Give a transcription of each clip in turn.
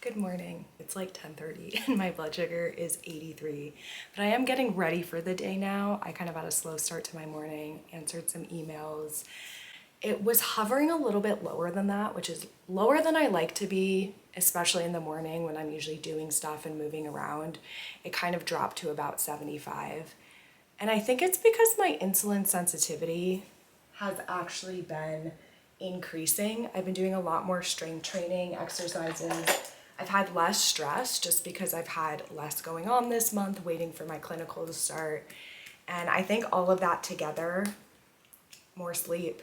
Good morning. It's like 10:30 and my blood sugar is 83, but I am getting ready for the day now. I kind of had a slow start to my morning, answered some emails. It was hovering a little bit lower than that, which is lower than I like to be, especially in the morning when I'm usually doing stuff and moving around. It kind of dropped to about 75. And I think it's because my insulin sensitivity has actually been increasing. I've been doing a lot more strength training, exercises. I've had less stress just because I've had less going on this month, waiting for my clinical to start. And I think all of that together, more sleep,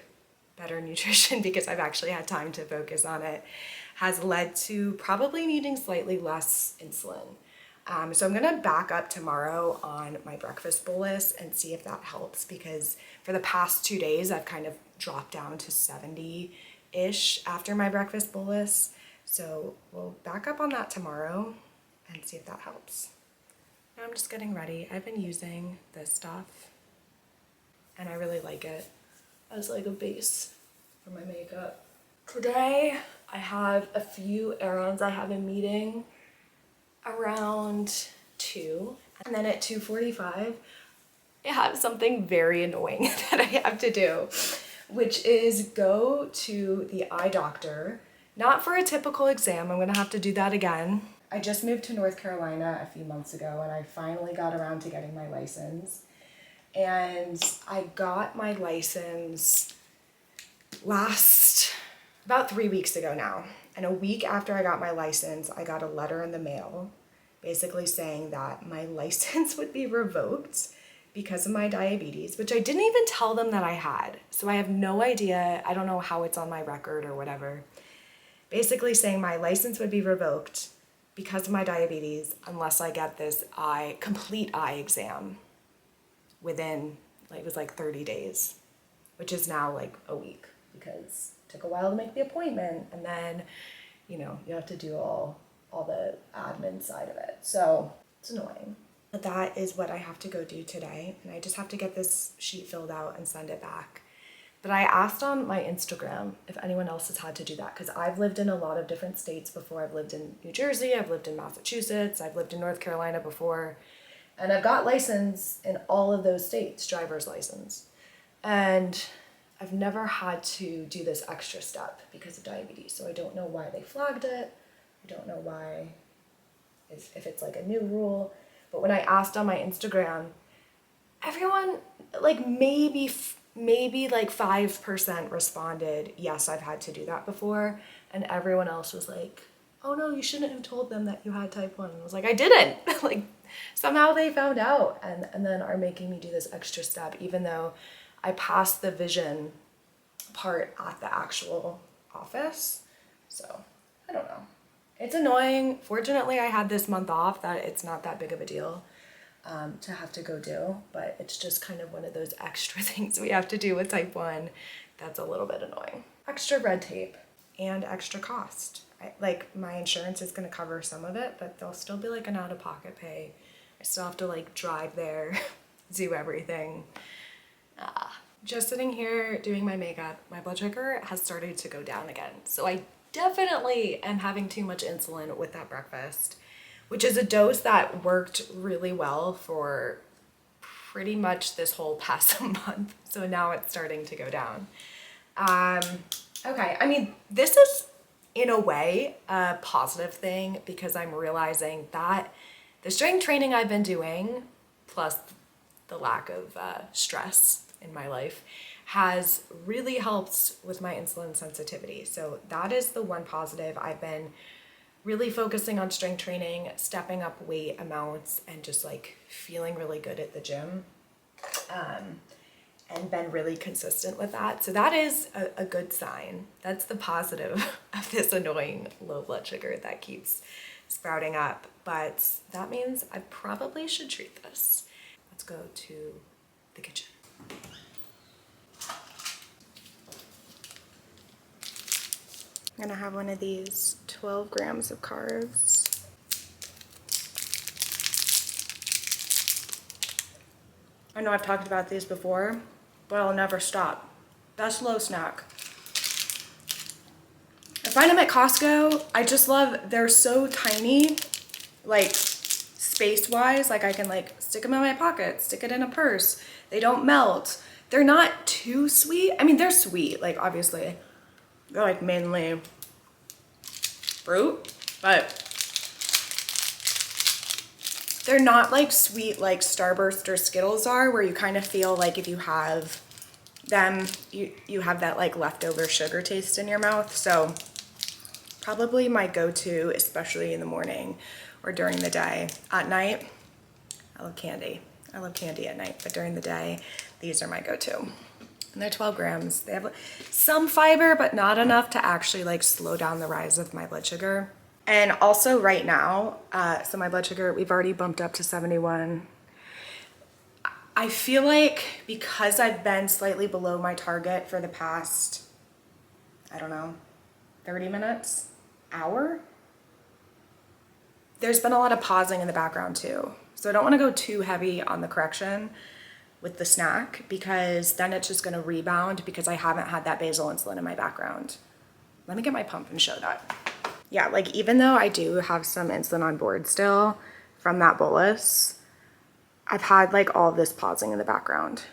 better nutrition, because I've actually had time to focus on it, has led to probably needing slightly less insulin. So I'm gonna back up tomorrow on my breakfast bolus and see if that helps, because for the past 2 days, I've kind of dropped down to 70-ish after my breakfast bolus. So we'll back up on that tomorrow and see if that helps. Now I'm just getting ready. I've been using this stuff and I really like it as like a base for my makeup. Today I have a few errands. I have a meeting around 2, and then at 2:45 I have something very annoying that I have to do, which is go to the eye doctor. Not for a typical exam, I'm gonna have to do that again. I just moved to North Carolina a few months ago and I finally got around to getting my license. And I got my license about 3 weeks ago now. And a week after I got my license, I got a letter in the mail basically saying that my license would be revoked because of my diabetes, which I didn't even tell them that I had. So I have no idea, I don't know how it's on my record or whatever. Basically saying my license would be revoked because of my diabetes unless I get this complete eye exam within, it was like 30 days, which is now like a week, because it took a while to make the appointment, and then, you have to do all the admin side of it. So it's annoying. But that is what I have to go do today, and I just have to get this sheet filled out and send it back. But I asked on my Instagram if anyone else has had to do that, because I've lived in a lot of different states before. I've lived in New Jersey, I've lived in Massachusetts, I've lived in North Carolina before, and I've got license in all of those states, driver's license. And I've never had to do this extra step because of diabetes, so I don't know why they flagged it. I don't know why, if it's like a new rule. But when I asked on my Instagram, everyone, like maybe like 5% responded, yes, I've had to do that before. And everyone else was like, oh no, you shouldn't have told them that you had type 1. And I was like, I didn't. Like, somehow they found out and then are making me do this extra step, even though I passed the vision part at the actual office. So I don't know. It's annoying. Fortunately, I had this month off, that it's not that big of a deal to have to go do, but it's just kind of one of those extra things we have to do with type 1 that's a little bit annoying. Extra red tape and extra cost. My insurance is going to cover some of it, but there'll still be like an out-of-pocket pay. I still have to like drive there, do everything. Just sitting here doing my makeup, my blood sugar has started to go down again. So I definitely am having too much insulin with that breakfast, which is a dose that worked really well for pretty much this whole past month. So now it's starting to go down. Okay, I mean, this is in a way a positive thing, because I'm realizing that the strength training I've been doing, plus the lack of stress in my life, has really helped with my insulin sensitivity. So that is the one positive. I've been really focusing on strength training, stepping up weight amounts, and just like feeling really good at the gym, and been really consistent with that. So that is a good sign. That's the positive of this annoying low blood sugar that keeps sprouting up. But that means I probably should treat this. Let's go to the kitchen. I'm gonna have one of these 12 grams of carbs. I know I've talked about these before, but I'll never stop. Best low snack. A find them at Costco. I just love, they're so tiny, like space-wise, like I can like stick them in my pocket, stick it in a purse. They don't melt. They're not too sweet. I mean, they're sweet, like obviously. They're like mainly fruit, but they're not like sweet like Starburst or Skittles are, where you kind of feel like if you have them, you have that like leftover sugar taste in your mouth. So probably my go-to, especially in the morning or during the day. At night, I love candy. I love candy at night, but during the day, these are my go-to. And they're 12 grams. They have some fiber, but not enough to actually like slow down the rise of my blood sugar. And also right now, so my blood sugar, we've already bumped up to 71. I feel like because I've been slightly below my target for the past, I don't know, 30 minutes, hour, there's been a lot of pausing in the background too. So I don't want to go too heavy on the correction with the snack, because then it's just going to rebound because I haven't had that basal insulin in my background. Let me get my pump and show that. Yeah, like even though I do have some insulin on board still from that bolus, I've had like all this pausing in the background.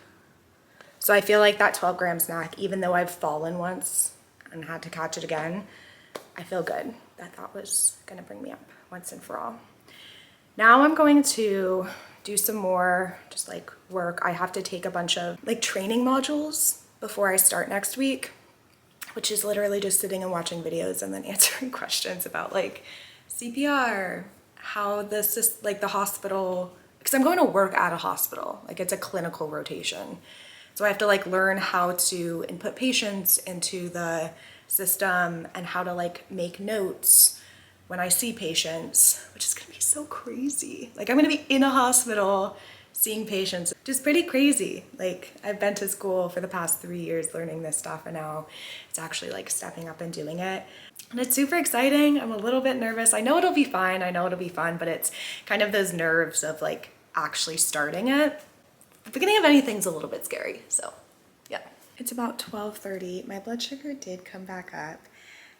So I feel like that 12 gram snack, even though I've fallen once and had to catch it again, I feel good. That thought was gonna bring me up once and for all. Now I'm going to do some more just like work. I have to take a bunch of like training modules before I start next week, which is literally just sitting and watching videos and then answering questions about like CPR, how this is like the hospital, because I'm going to work at a hospital, like it's a clinical rotation. So I have to like learn how to input patients into the system and how to like make notes when I see patients, which is gonna be so crazy. Like I'm gonna be in a hospital seeing patients, which is pretty crazy. Like I've been to school for the past 3 years learning this stuff, and now it's actually like stepping up and doing it. And it's super exciting. I'm a little bit nervous. I know it'll be fine. I know it'll be fun, but it's kind of those nerves of like actually starting it. The beginning of anything's a little bit scary, so yeah. It's about 12:30. My blood sugar did come back up.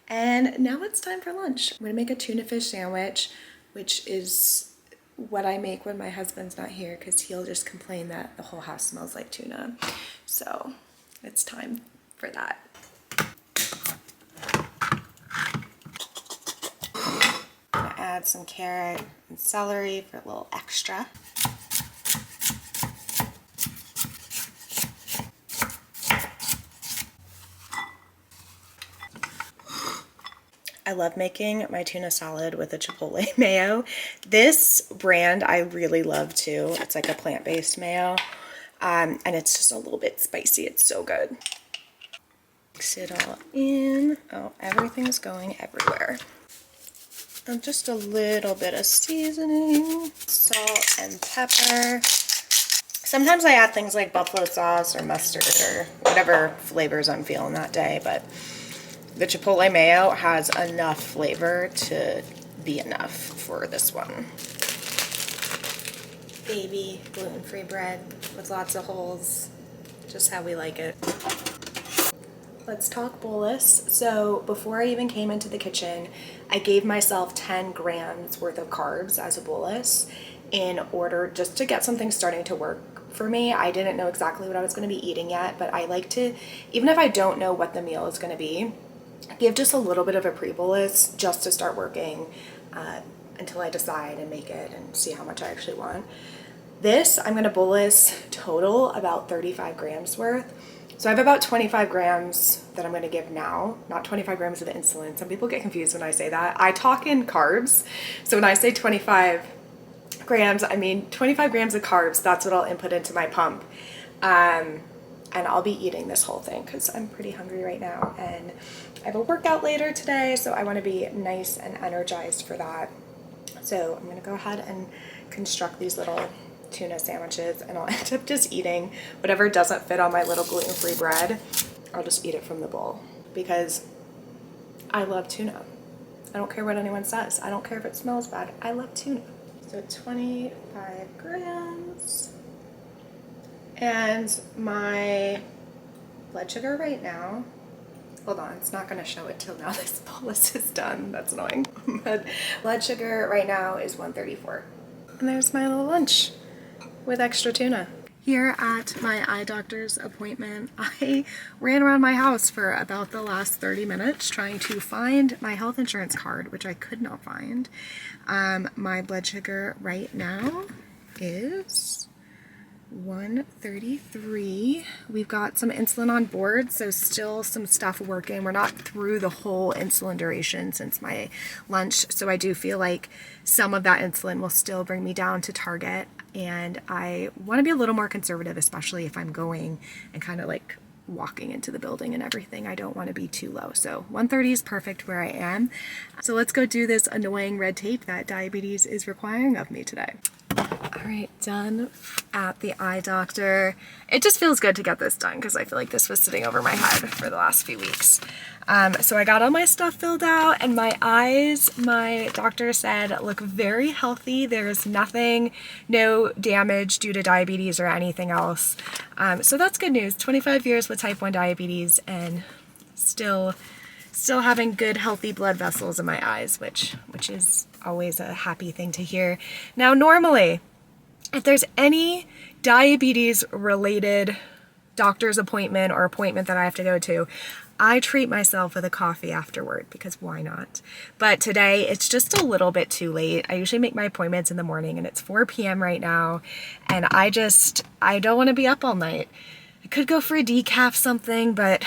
And now it's time for lunch. I'm gonna make a tuna fish sandwich, which is what I make when my husband's not here, because he'll just complain that the whole house smells like tuna. So it's time for that. I'm gonna add some carrot and celery for a little extra. I love making my tuna salad with a chipotle mayo. This brand I really love too. It's like a plant-based mayo, and it's just a little bit spicy. It's so good. Mix it all in. Oh, everything's going everywhere. And just a little bit of seasoning, salt and pepper. Sometimes I add things like buffalo sauce or mustard or whatever flavors I'm feeling that day, but the chipotle mayo has enough flavor to be enough for this one. Baby gluten-free bread with lots of holes, just how we like it. Let's talk bolus. So before I even came into the kitchen, I gave myself 10 grams worth of carbs as a bolus in order just to get something starting to work for me. I didn't know exactly what I was going to be eating yet, but I like to, even if I don't know what the meal is going to be, give just a little bit of a pre-bolus just to start working until I decide and make it and see how much I actually want. This, I'm going to bolus total about 35 grams worth. So I have about 25 grams that I'm going to give now, not 25 grams of insulin. Some people get confused when I say that. I talk in carbs. So when I say 25 grams, I mean 25 grams of carbs. That's what I'll input into my pump. And I'll be eating this whole thing because I'm pretty hungry right now. And I have a workout later today, so I want to be nice and energized for that. So I'm going to go ahead and construct these little tuna sandwiches, and I'll end up just eating whatever doesn't fit on my little gluten-free bread. I'll just eat it from the bowl because I love tuna. I don't care what anyone says. I don't care if it smells bad. I love tuna. So 25 grams. And my blood sugar right now Hold on, it's not gonna show it till now this bolus is done. That's annoying. But blood sugar right now is 134. And there's my little lunch with extra tuna. Here at my eye doctor's appointment, I ran around my house for about the last 30 minutes trying to find my health insurance card, which I could not find. My blood sugar right now is 133. We've got some insulin on board, so still some stuff working. We're not through the whole insulin duration since my lunch, so I do feel like some of that insulin will still bring me down to target, and I want to be a little more conservative, especially if I'm going and kind of like walking into the building and everything. I don't want to be too low, so 130 is perfect where I am. So let's go do this annoying red tape that diabetes is requiring of me today. All right, done at the eye doctor. It just feels good to get this done because I feel like this was sitting over my head for the last few weeks. So I got all my stuff filled out, and my eyes, my doctor said, look very healthy. There's nothing, no damage due to diabetes or anything else. So that's good news. 25 years with type 1 diabetes and still having good healthy blood vessels in my eyes, which is always a happy thing to hear. Now, normally, if there's any diabetes related doctor's appointment or appointment that I have to go to, I treat myself with a coffee afterward because why not? But today it's just a little bit too late. I usually make my appointments in the morning and it's 4 p.m. right now, and I don't want to be up all night. I could go for a decaf something, but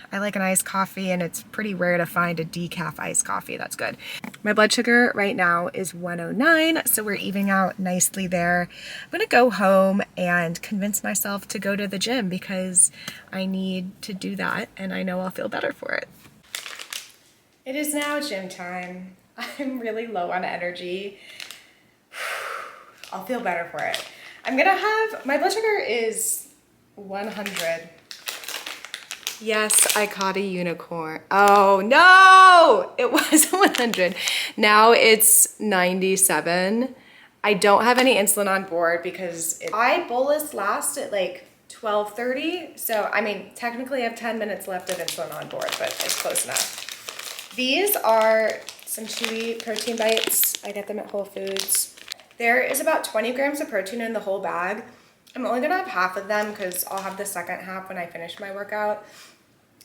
I like an iced coffee, and it's pretty rare to find a decaf iced coffee that's good. My blood sugar right now is 109, so we're evening out nicely there. I'm gonna go home and convince myself to go to the gym because I need to do that, and I know I'll feel better for it. It is now gym time. I'm really low on energy. I'll feel better for it. My blood sugar is 100. Yes, I caught a unicorn. Oh no, it was 100. Now it's 97. I don't have any insulin on board because I bolus last at like 12:30. So, I mean, technically I have 10 minutes left of insulin on board, but it's close enough. These are some chewy protein bites. I get them at Whole Foods. There is about 20 grams of protein in the whole bag. I'm only gonna have half of them because I'll have the second half when I finish my workout.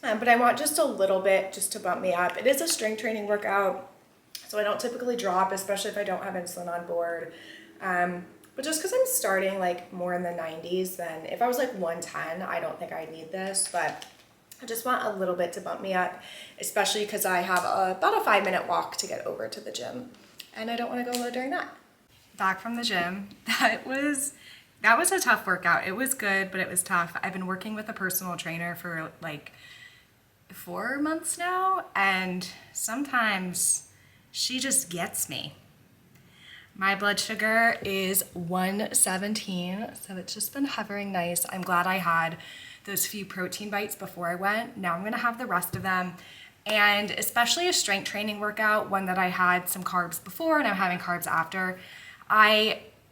But I want just a little bit just to bump me up. It is a strength training workout, so I don't typically drop, especially if I don't have insulin on board. But just because I'm starting like more in the 90s, then if I was like 110, I don't think I'd need this, but I just want a little bit to bump me up, especially because I have about a 5-minute walk to get over to the gym, and I don't want to go low during that. Back from the gym, that was a tough workout. It was good, but it was tough. I've been working with a personal trainer for like 4 months now, and sometimes she just gets me. My blood sugar is 117, so it's just been hovering nice. I'm glad I had those few protein bites before I went. Now I'm gonna have the rest of them. And especially a strength training workout, one that I had some carbs before and I'm having carbs after,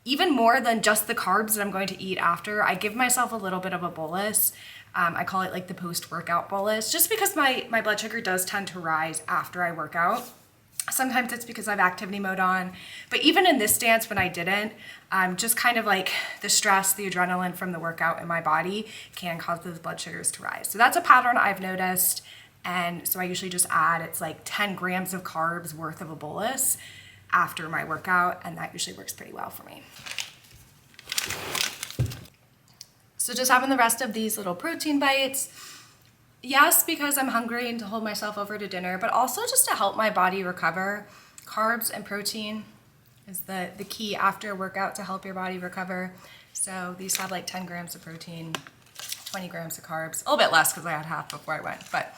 even more than just the carbs that I'm going to eat after, I give myself a little bit of a bolus. I call it like the post-workout bolus, just because my blood sugar does tend to rise after I work out. Sometimes it's because I have activity mode on, but even in this stance when I didn't, just kind of like the stress, the adrenaline from the workout in my body can cause those blood sugars to rise. So that's a pattern I've noticed, and so I usually just add, it's like 10 grams of carbs worth of a bolus after my workout, and that usually works pretty well for me. So just having the rest of these little protein bites, yes, because I'm hungry and to hold myself over to dinner, but also just to help my body recover. Carbs and protein is the key after a workout to help your body recover. So these have like 10 grams of protein, 20 grams of carbs, a little bit less because I had half before I went, but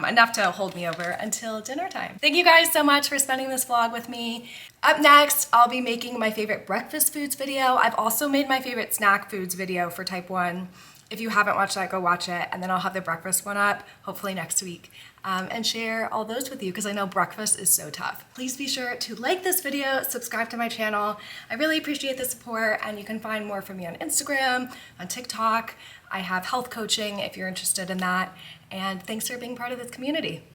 enough to hold me over until dinner time. Thank you guys so much for spending this vlog with me. Up next, I'll be making my favorite breakfast foods video. I've also made my favorite snack foods video for type 1. If you haven't watched that, go watch it. And then I'll have the breakfast one up, hopefully next week, and share all those with you because I know breakfast is so tough. Please be sure to like this video, subscribe to my channel. I really appreciate the support, and you can find more from me on Instagram, on TikTok, I have health coaching if you're interested in that. And thanks for being part of this community.